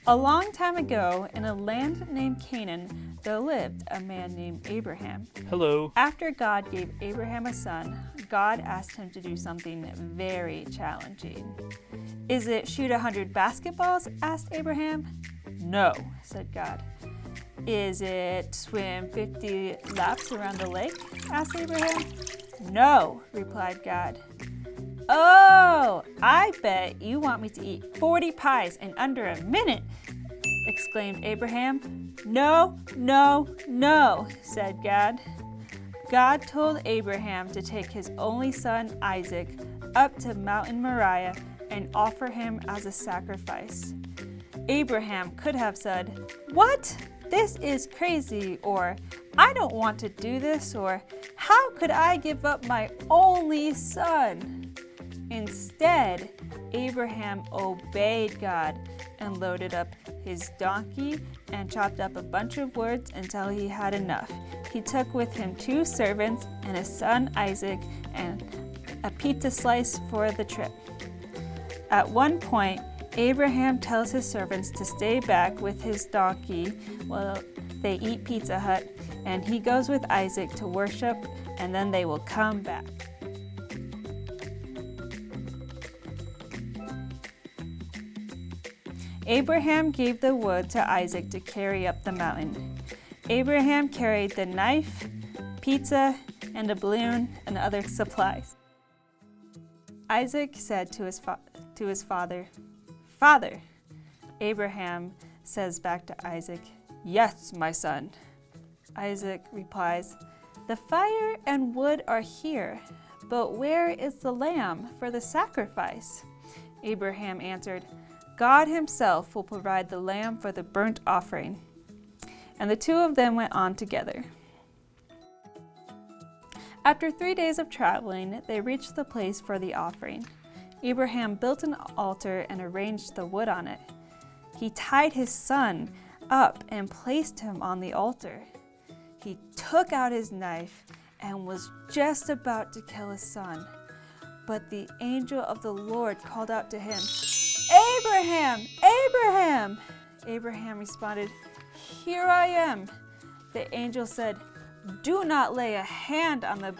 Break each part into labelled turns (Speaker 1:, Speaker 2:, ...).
Speaker 1: A long time ago, in a land named Canaan, there lived a man named Abraham.
Speaker 2: Hello.
Speaker 1: After God gave Abraham a son, God asked him to do something very challenging. Is it shoot 100 basketballs? Asked Abraham. No, said God. Is it swim 50 laps around the lake? Asked Abraham. No, replied God. Oh, I bet you want me to eat 40 pies in under a minute, exclaimed Abraham. No, no, no, said God. God told Abraham to take his only son Isaac up to Mountain Moriah and offer him as a sacrifice. Abraham could have said, "What? This is crazy," or "I don't want to do this," or "How could I give up my only son?" Instead, Abraham obeyed God and loaded up his donkey and chopped up a bunch of wood until he had enough. He took with him 2 servants and his son Isaac and a pizza slice for the trip. At one point, Abraham tells his servants to stay back with his donkey while they eat Pizza Hut, and he goes with Isaac to worship, and then they will come back. Abraham gave the wood to Isaac to carry up the mountain. Abraham carried the knife, pizza, and a balloon and other supplies. Isaac said to his father, "Father." Abraham says back to Isaac, "Yes, my son." Isaac replies, "The fire and wood are here, but where is the lamb for the sacrifice?" Abraham answered, "God himself will provide the lamb for the burnt offering." And the 2 of them went on together. After 3 days of traveling, they reached the place for the offering. Abraham built an altar and arranged the wood on it. He tied his son up and placed him on the altar. He took out his knife and was just about to kill his son. But the angel of the Lord called out to him, "Abraham! Abraham!" Abraham responded, "Here I am." The angel said, "Do not lay a hand on the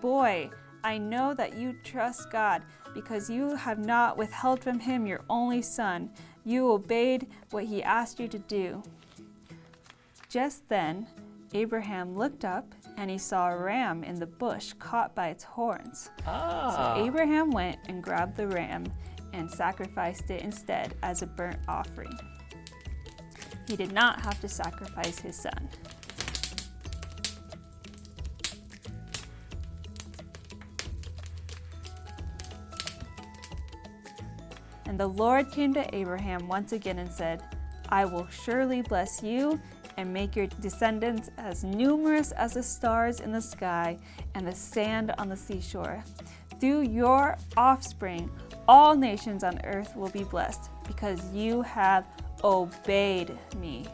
Speaker 1: boy. I know that you trust God because you have not withheld from him your only son. You obeyed what he asked you to do." Just then, Abraham looked up and he saw a ram in the bush caught by its horns. So Abraham went and grabbed the ram and sacrificed it instead as a burnt offering. He did not have to sacrifice his son. And the Lord came to Abraham once again and said, "I will surely bless you and make your descendants as numerous as the stars in the sky and the sand on the seashore. Through your offspring, all nations on earth will be blessed because you have obeyed me."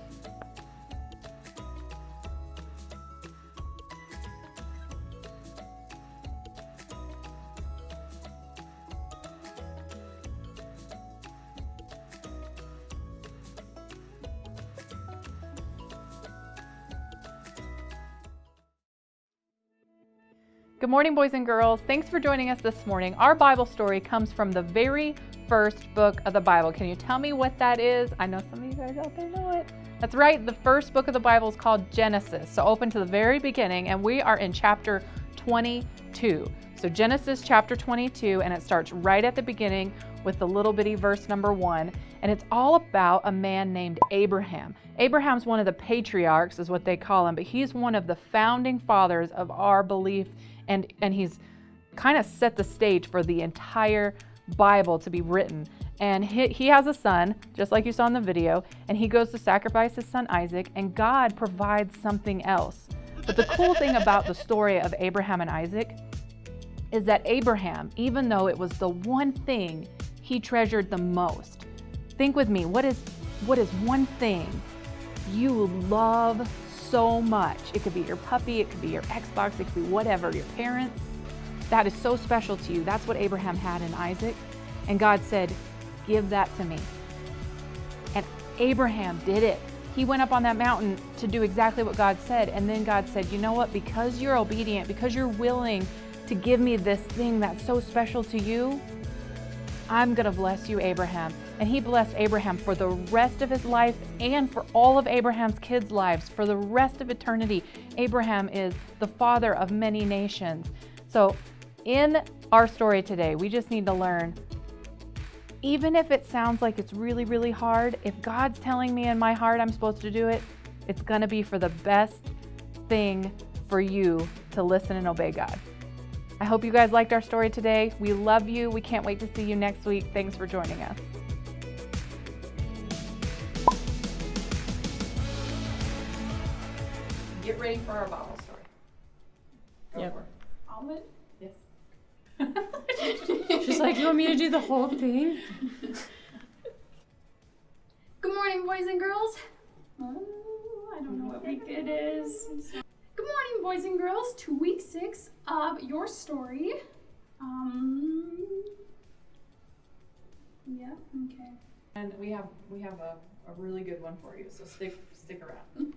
Speaker 3: Good morning, boys and girls. Thanks for joining us this morning. Our Bible story comes from the very first book of the Bible. Can you tell me what that is? I know some of you guys out there know it. That's right, the first book of the Bible is called Genesis. So open to the very beginning, and we are in chapter 22. So Genesis chapter 22, and it starts right at the beginning with the little bitty verse number 1, and it's all about a man named Abraham. Abraham's one of the patriarchs, is what they call him, but he's one of the founding fathers of our belief, and he's kind of set the stage for the entire Bible to be written. And he has a son, just like you saw in the video, and he goes to sacrifice his son Isaac, and God provides something else. But the cool thing about the story of Abraham and Isaac is that Abraham, even though it was the one thing he treasured the most, think with me, what is one thing you love so much. It could be your puppy, it could be your Xbox, it could be whatever, your parents. That is so special to you. That's what Abraham had in Isaac. And God said, give that to me. And Abraham did it. He went up on that mountain to do exactly what God said. And then God said, you know what? Because you're obedient, because you're willing to give me this thing that's so special to you, I'm going to bless you, Abraham. And he blessed Abraham for the rest of his life and for all of Abraham's kids' lives, for the rest of eternity. Abraham is the father of many nations. So in our story today, we just need to learn, even if it sounds like it's really, really hard, if God's telling me in my heart I'm supposed to do it, it's going to be for the best thing for you to listen and obey God. I hope you guys liked our story today. We love you. We can't wait to see you next week. Thanks for joining us. Get ready for our Bible story.
Speaker 2: Yep.
Speaker 4: All of it?
Speaker 3: Yes.
Speaker 2: She's like, you want me to do the whole thing?
Speaker 4: Good morning, boys and girls. Oh, I don't know what week it is. Good morning, boys and girls, to week 6 of your story. Yeah, okay.
Speaker 3: And we have a really good one for you, so stick around.